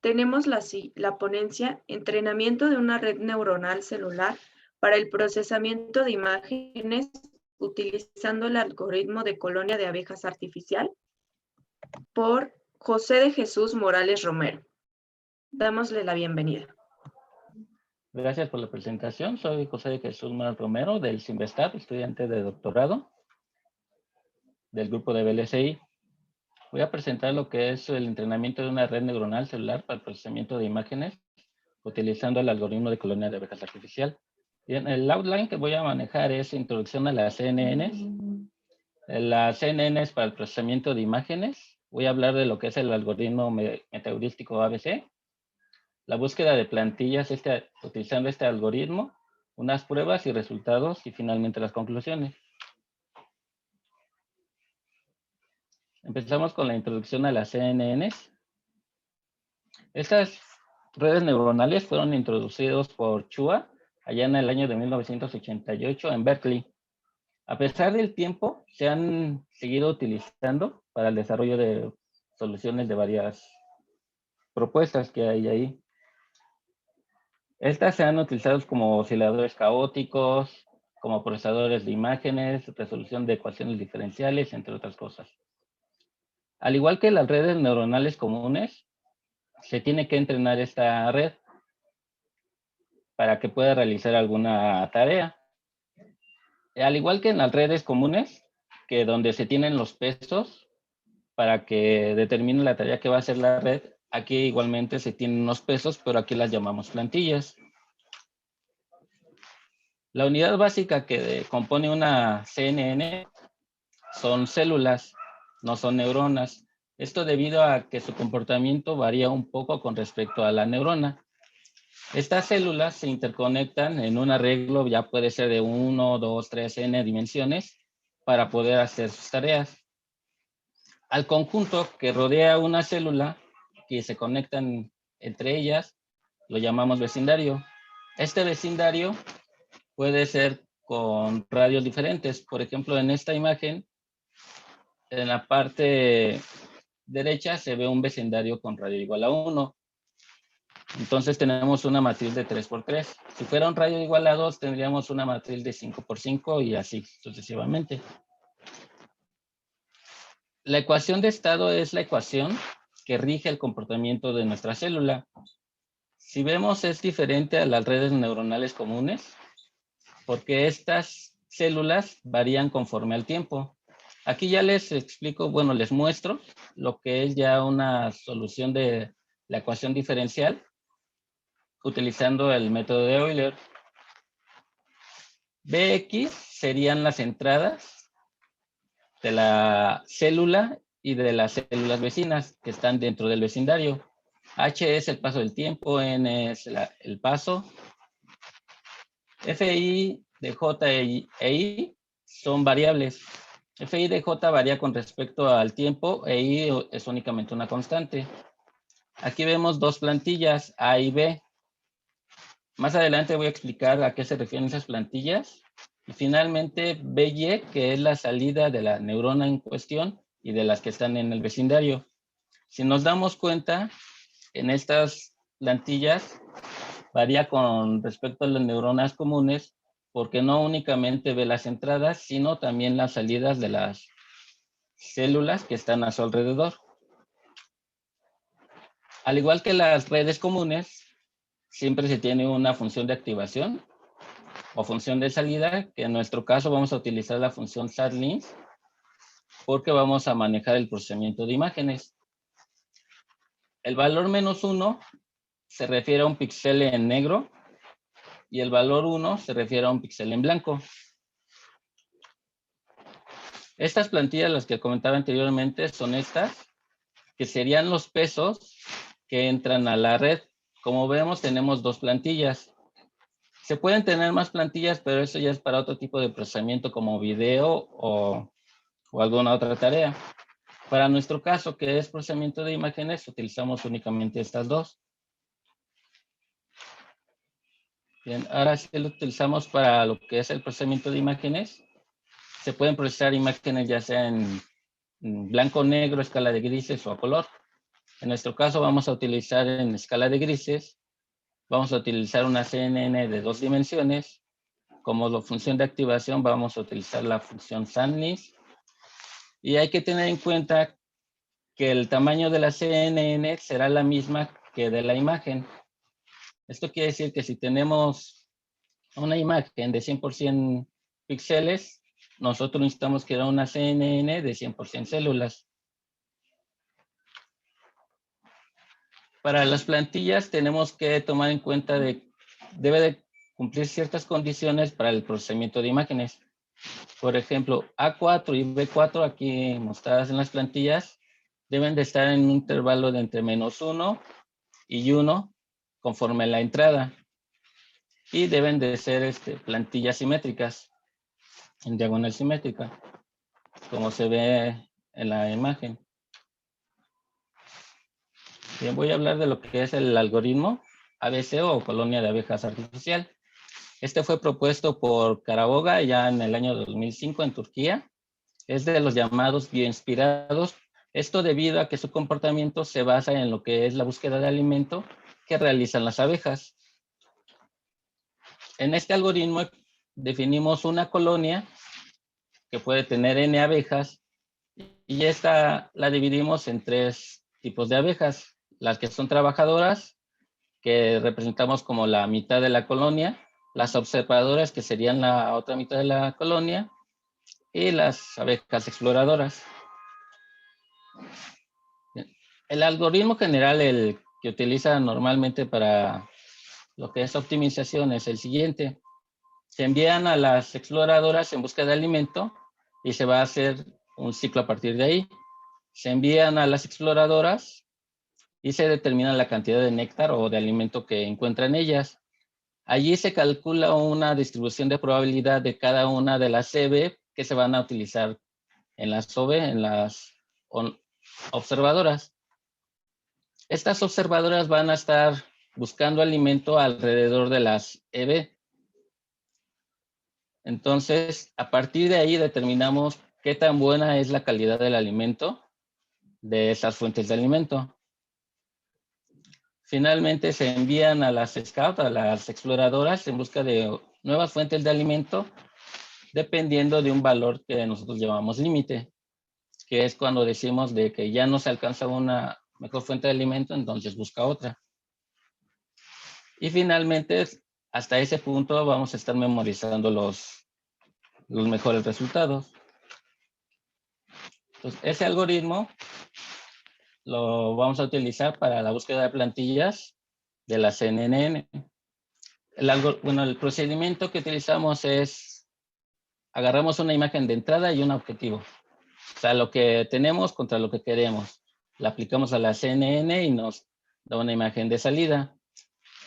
tenemos la ponencia Entrenamiento de una red neuronal celular para el procesamiento de imágenes utilizando el algoritmo de colonia de abejas artificial por José de Jesús Morales Romero. Dámosle la bienvenida. Gracias por la presentación. Soy José de Jesús Morales Romero del CIMBESTAB, estudiante de doctorado del grupo de BLSI. Voy a presentar lo que es el entrenamiento de una red neuronal celular para el procesamiento de imágenes utilizando el algoritmo de colonia de abejas artificial. Bien, el outline que voy a manejar es introducción a las CNNs. Las CNNs para el procesamiento de imágenes. Voy a hablar de lo que es el algoritmo metaheurístico ABC. La búsqueda de plantillas utilizando este algoritmo, unas pruebas y resultados y finalmente las conclusiones. Empezamos con la introducción a las CNNs. Estas redes neuronales fueron introducidas por Chua allá en el año de 1988 en Berkeley. A pesar del tiempo, se han seguido utilizando para el desarrollo de soluciones de varias propuestas que hay ahí. Estas se han utilizado como osciladores caóticos, como procesadores de imágenes, resolución de ecuaciones diferenciales, entre otras cosas. Al igual que las redes neuronales comunes, se tiene que entrenar esta red para que pueda realizar alguna tarea. Al igual que en las redes comunes, que donde se tienen los pesos para que determine la tarea que va a hacer la red, aquí igualmente se tienen unos pesos, pero aquí las llamamos plantillas. La unidad básica que compone una CNN son células, no son neuronas. Esto debido a que su comportamiento varía un poco con respecto a la neurona. Estas células se interconectan en un arreglo, ya puede ser de 1, 2, 3, n dimensiones, para poder hacer sus tareas. Al conjunto que rodea una célula, que se conectan entre ellas, lo llamamos vecindario. Este vecindario puede ser con radios diferentes. Por ejemplo, en esta imagen, en la parte derecha se ve un vecindario con radio igual a 1. Entonces tenemos una matriz de 3×3. Si fuera un radio igual a 2, tendríamos una matriz de 5×5 y así sucesivamente. La ecuación de estado es la ecuación que rige el comportamiento de nuestra célula. Si vemos, es diferente a las redes neuronales comunes, porque estas células varían conforme al tiempo. Aquí ya les explico, bueno, les muestro lo que es ya una solución de la ecuación diferencial utilizando el método de Euler. Bx serían las entradas de la célula y de las células vecinas que están dentro del vecindario. H es el paso del tiempo, N es el paso. Fi de J e I son variables. Fi de J varía con respecto al tiempo e I es únicamente una constante. Aquí vemos dos plantillas, A y B. Más adelante voy a explicar a qué se refieren esas plantillas. Y finalmente, BY, que es la salida de la neurona en cuestión y de las que están en el vecindario. Si nos damos cuenta, en estas plantillas varía con respecto a las neuronas comunes, porque no únicamente ve las entradas, sino también las salidas de las células que están a su alrededor. Al igual que las redes comunes, siempre se tiene una función de activación o función de salida, que en nuestro caso vamos a utilizar la función SATLINS porque vamos a manejar el procesamiento de imágenes. El valor -1 se refiere a un píxel en negro y el valor 1 se refiere a un píxel en blanco. Estas plantillas, las que comentaba anteriormente, son estas, que serían los pesos que entran a la red. Como vemos, tenemos dos plantillas. Se pueden tener más plantillas, pero eso ya es para otro tipo de procesamiento como video o alguna otra tarea. Para nuestro caso, que es procesamiento de imágenes, utilizamos únicamente estas dos. Bien, ahora sí lo utilizamos para lo que es el procesamiento de imágenes. Se pueden procesar imágenes ya sea en blanco, negro, escala de grises o a color. En nuestro caso vamos a utilizar en escala de grises, vamos a utilizar una CNN de 2 dimensiones. Como la función de activación vamos a utilizar la función SANLIS. Y hay que tener en cuenta que el tamaño de la CNN será la misma que de la imagen. Esto quiere decir que si tenemos una imagen de 100% píxeles, nosotros necesitamos crear una CNN de 100% células. Para las plantillas tenemos que tomar en cuenta debe de cumplir ciertas condiciones para el procesamiento de imágenes. Por ejemplo, A4 y B4 aquí mostradas en las plantillas deben de estar en un intervalo de entre -1 y 1 conforme la entrada. Y deben de ser plantillas simétricas, en diagonal simétrica, como se ve en la imagen. Bien, voy a hablar de lo que es el algoritmo ABC o colonia de abejas artificial. Este fue propuesto por Karaboga ya en el año 2005 en Turquía. Es de los llamados bioinspirados. Esto debido a que su comportamiento se basa en lo que es la búsqueda de alimento que realizan las abejas. En este algoritmo definimos una colonia que puede tener N abejas y esta la dividimos en 3 tipos de abejas. Las que son trabajadoras, que representamos como la mitad de la colonia, las observadoras, que serían la otra mitad de la colonia, y las abejas exploradoras. El algoritmo general, el que utiliza normalmente para lo que es optimización, es el siguiente. Se envían a las exploradoras en busca de alimento y se va a hacer un ciclo a partir de ahí. Se envían a las exploradoras y se determina la cantidad de néctar o de alimento que encuentran ellas. Allí se calcula una distribución de probabilidad de cada una de las CB que se van a utilizar en las OB, en las observadoras. Estas observadoras van a estar buscando alimento alrededor de las EB. Entonces, a partir de ahí determinamos qué tan buena es la calidad del alimento de esas fuentes de alimento. Finalmente se envían a las scouts, a las exploradoras, en busca de nuevas fuentes de alimento, dependiendo de un valor que nosotros llamamos límite, que es cuando decimos de que ya no se alcanza una mejor fuente de alimento, entonces busca otra. Y finalmente, hasta ese punto vamos a estar memorizando los mejores resultados. Entonces, ese algoritmo lo vamos a utilizar para la búsqueda de plantillas de la CNN. El procedimiento que utilizamos es, agarramos una imagen de entrada y un objetivo. O sea, lo que tenemos contra lo que queremos. La aplicamos a la CNN y nos da una imagen de salida.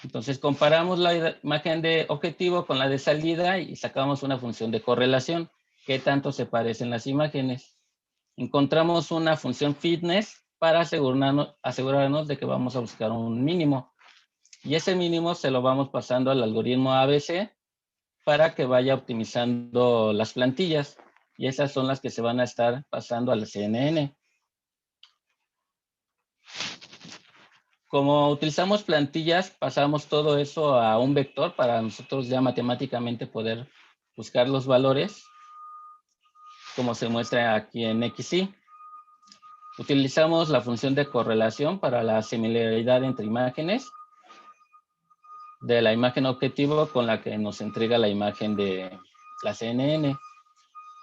Entonces comparamos la imagen de objetivo con la de salida y sacamos una función de correlación. ¿Qué tanto se parecen las imágenes? Encontramos una función fitness para asegurarnos de que vamos a buscar un mínimo. Y ese mínimo se lo vamos pasando al algoritmo ABC para que vaya optimizando las plantillas. Y esas son las que se van a estar pasando a la CNN. Como utilizamos plantillas, pasamos todo eso a un vector para nosotros ya matemáticamente poder buscar los valores, como se muestra aquí en XY. Utilizamos la función de correlación para la similaridad entre imágenes de la imagen objetivo con la que nos entrega la imagen de la CNN.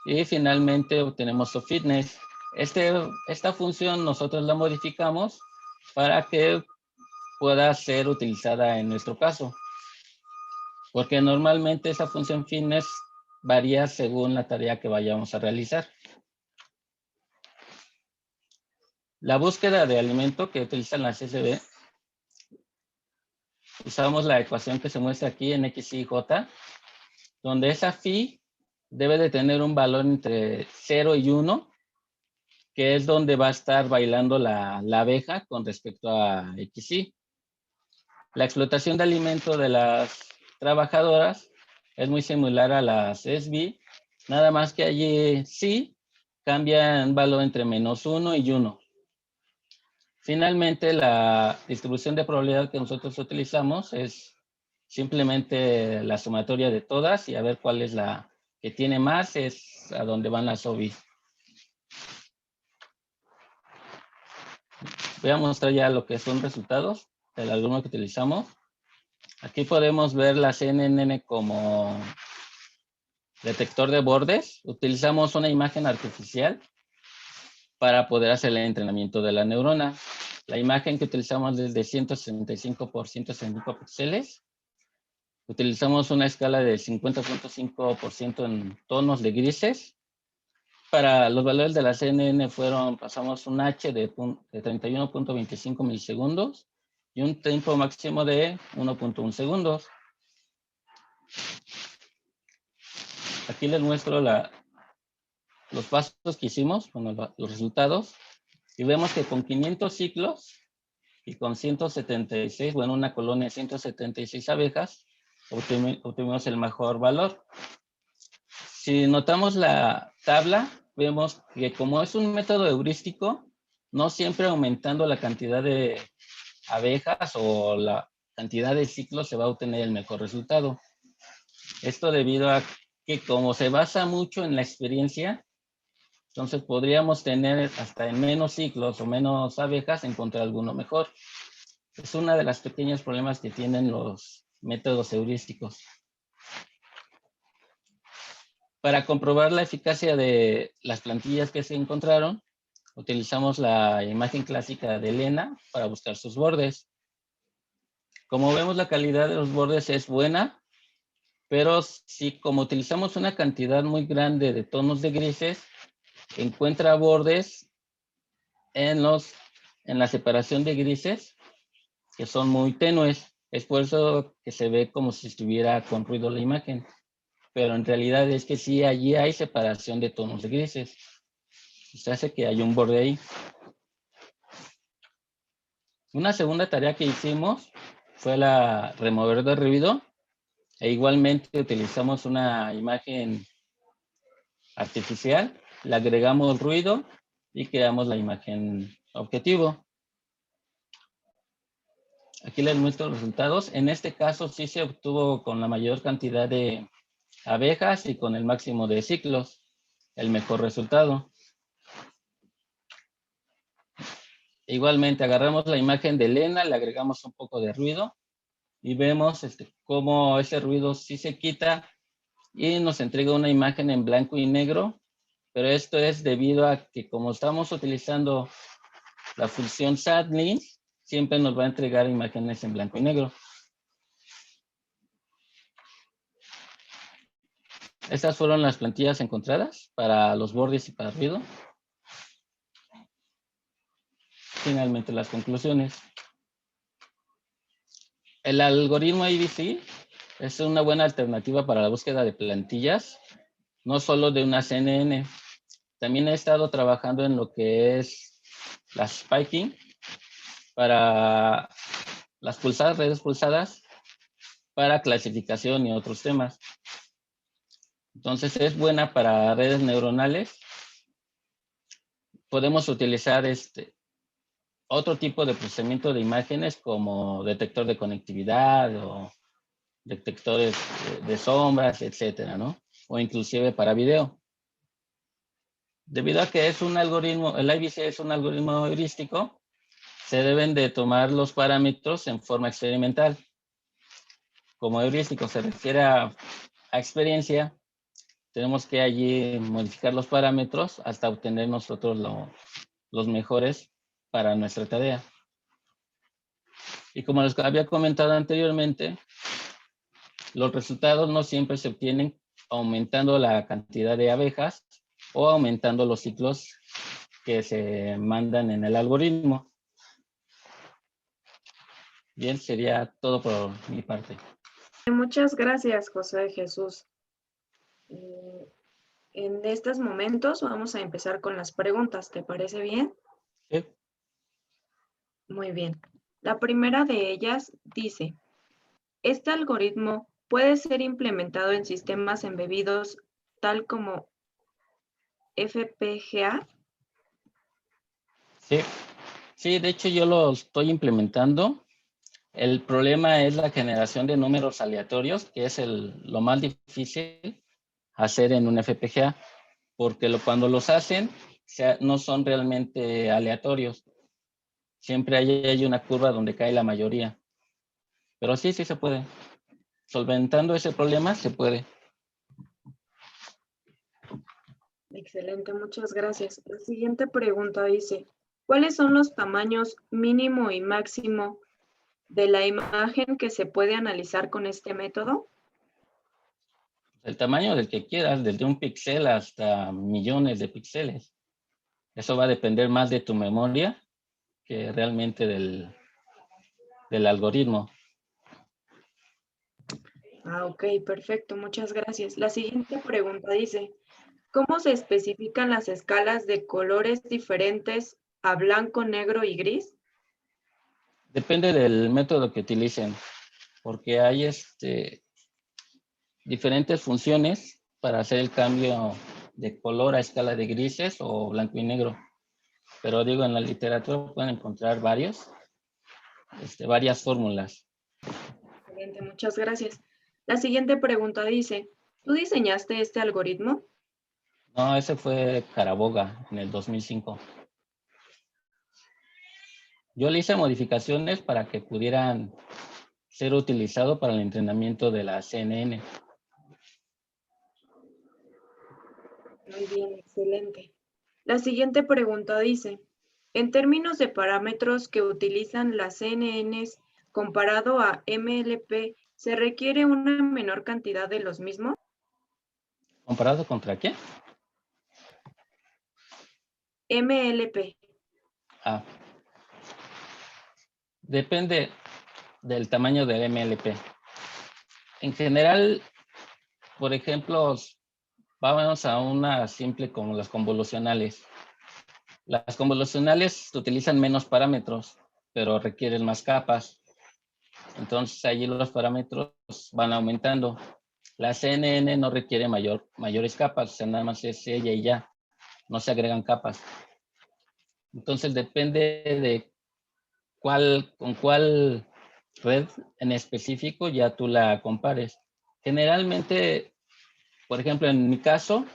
Y finalmente obtenemos su fitness. Esta función nosotros la modificamos para que pueda ser utilizada en nuestro caso. Porque normalmente esa función fitness varía según la tarea que vayamos a realizar. La búsqueda de alimento que utilizan las SB, usamos la ecuación que se muestra aquí en X, Y, J, donde esa phi debe de tener un valor entre 0 y 1, que es donde va a estar bailando la abeja con respecto a XY. La explotación de alimento de las trabajadoras es muy similar a las SB, nada más que allí sí cambia en valor entre -1 y 1. Finalmente, la distribución de probabilidad que nosotros utilizamos es simplemente la sumatoria de todas y a ver cuál es la que tiene más, es a donde van las OBI. Voy a mostrar ya lo que son resultados del algoritmo que utilizamos. Aquí podemos ver la CNN como detector de bordes. Utilizamos una imagen artificial para poder hacer el entrenamiento de la neurona. La imagen que utilizamos es de 165 por 165 píxeles. Utilizamos una escala de 50.5% en tonos de grises. Para los valores de la CNN pasamos un H de 31.25 milisegundos y un tiempo máximo de 1.1 segundos. Aquí les muestro los pasos que hicimos, bueno, los resultados, y vemos que con 500 ciclos y con 176, bueno, una colonia de 176 abejas, obtuvimos el mejor valor. Si notamos la tabla, vemos que como es un método heurístico, no siempre aumentando la cantidad de abejas o la cantidad de ciclos se va a obtener el mejor resultado. Esto debido a que como se basa mucho en la experiencia, entonces podríamos tener hasta en menos ciclos o menos abejas encontrar alguno mejor. Es uno de los pequeños problemas que tienen los métodos heurísticos. Para comprobar la eficacia de las plantillas que se encontraron, utilizamos la imagen clásica de Elena para buscar sus bordes. Como vemos, la calidad de los bordes es buena, pero si como utilizamos una cantidad muy grande de tonos de grises, encuentra bordes en la separación de grises que son muy tenues. Es por eso que se ve como si estuviera con ruido la imagen. Pero en realidad es que sí, allí hay separación de tonos de grises. Se hace que hay un borde ahí. Una segunda tarea que hicimos fue la remover de ruido. E igualmente utilizamos una imagen artificial, le agregamos ruido y creamos la imagen objetivo. Aquí les muestro los resultados. En este caso sí se obtuvo con la mayor cantidad de abejas y con el máximo de ciclos el mejor resultado. Igualmente agarramos la imagen de Elena, le agregamos un poco de ruido y vemos cómo ese ruido sí se quita y nos entrega una imagen en blanco y negro, pero esto es debido a que como estamos utilizando la función SATLIN, siempre nos va a entregar imágenes en blanco y negro. Estas fueron las plantillas encontradas para los bordes y para el ruido. Finalmente las conclusiones. El algoritmo ABC es una buena alternativa para la búsqueda de plantillas, no solo de una CNN. También he estado trabajando en lo que es la spiking para las redes pulsadas, para clasificación y otros temas. Entonces es buena para redes neuronales. Podemos utilizar otro tipo de procesamiento de imágenes como detector de conectividad o detectores de sombras, etcétera, ¿no? O inclusive para video. Debido a que es un algoritmo, el IBC es un algoritmo heurístico, se deben de tomar los parámetros en forma experimental. Como heurístico se refiere a experiencia, tenemos que allí modificar los parámetros hasta obtener nosotros los mejores para nuestra tarea. Y como les había comentado anteriormente, los resultados no siempre se obtienen aumentando la cantidad de abejas o aumentando los ciclos que se mandan en el algoritmo. Bien, sería todo por mi parte. Muchas gracias, José de Jesús. En estos momentos vamos a empezar con las preguntas. ¿Te parece bien? Sí. Muy bien. La primera de ellas dice, ¿este algoritmo puede ser implementado en sistemas embebidos tal como FPGA? Sí. Sí, de hecho yo lo estoy implementando. El problema es la generación de números aleatorios, que es lo más difícil hacer en un FPGA, porque cuando los hacen no son realmente aleatorios. Siempre hay una curva donde cae la mayoría. Pero sí se puede. Solventando ese problema se puede. Excelente, muchas gracias. La siguiente pregunta dice, ¿cuáles son los tamaños mínimo y máximo de la imagen que se puede analizar con este método? El tamaño del que quieras, desde un píxel hasta millones de píxeles. Eso va a depender más de tu memoria que realmente del algoritmo. Ok, perfecto, muchas gracias. La siguiente pregunta dice, ¿cómo se especifican las escalas de colores diferentes a blanco, negro y gris? Depende del método que utilicen, porque hay diferentes funciones para hacer el cambio de color a escala de grises o blanco y negro. Pero digo, en la literatura pueden encontrar varias fórmulas. Excelente, muchas gracias. La siguiente pregunta dice, ¿tú diseñaste este algoritmo? No, ese fue Caraboga en el 2005. Yo le hice modificaciones para que pudieran ser utilizado para el entrenamiento de la CNN. Muy bien, excelente. La siguiente pregunta dice, en términos de parámetros que utilizan las CNNs comparado a MLP, ¿se requiere una menor cantidad de los mismos? ¿Comparado contra qué? MLP. Ah, depende del tamaño del MLP. En general, por ejemplo, vamos a una simple como las convolucionales. Las convolucionales utilizan menos parámetros, pero requieren más capas. Entonces, allí los parámetros van aumentando. La CNN no requiere mayores capas, o sea, nada más es ella y ya. No se agregan capas. Entonces, depende de con cuál red en específico ya tú la compares. Generalmente, por ejemplo, en mi caso,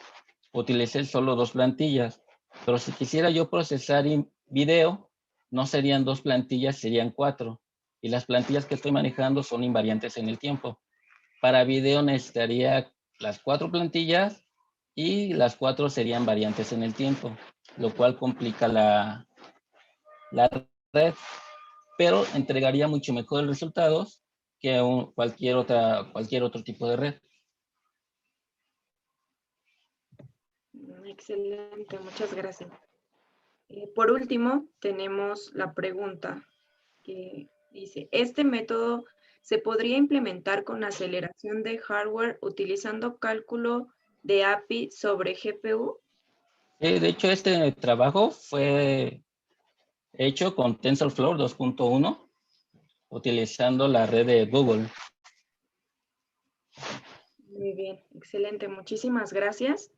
utilicé solo 2 plantillas, pero si quisiera yo procesar video, no serían 2 plantillas, serían 4. Y las plantillas que estoy manejando son invariantes en el tiempo. Para video necesitaría las 4 plantillas y las 4 serían variantes en el tiempo, lo cual complica la red, pero entregaría mucho mejores resultados que cualquier otro tipo de red. Excelente, muchas gracias. Por último, tenemos la pregunta que dice, ¿este método se podría implementar con aceleración de hardware utilizando cálculo de API sobre GPU? De hecho, este trabajo fue hecho con TensorFlow 2.1, utilizando la red de Google. Muy bien, excelente, muchísimas gracias.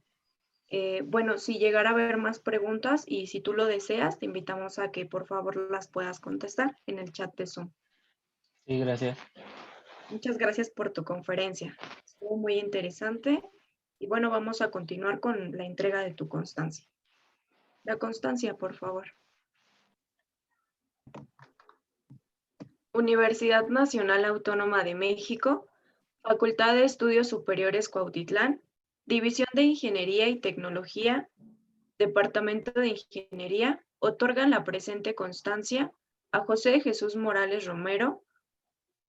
Bueno, si llegara a haber más preguntas y si tú lo deseas, te invitamos a que por favor las puedas contestar en el chat de Zoom. Sí, gracias. Muchas gracias por tu conferencia. Estuvo muy interesante. Y bueno, vamos a continuar con la entrega de tu constancia. La constancia, por favor. Universidad Nacional Autónoma de México, Facultad de Estudios Superiores Cuautitlán, División de Ingeniería y Tecnología, Departamento de Ingeniería, otorgan la presente constancia a José Jesús Morales Romero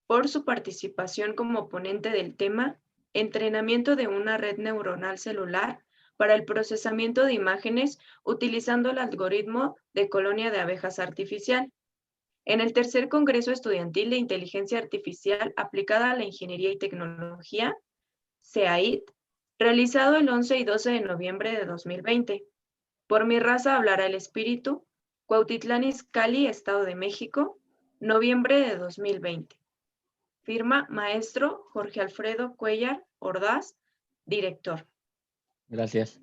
por su participación como ponente del tema Entrenamiento de una red neuronal celular para el procesamiento de imágenes utilizando el algoritmo de colonia de abejas artificial. En el tercer Congreso Estudiantil de Inteligencia Artificial aplicada a la Ingeniería y Tecnología, CAIT, realizado el 11 y 12 de noviembre de 2020. Por mi raza hablará el espíritu, Cuautitlán Izcalli, Estado de México, noviembre de 2020. Firma Maestro Jorge Alfredo Cuellar Ordaz, director. Gracias.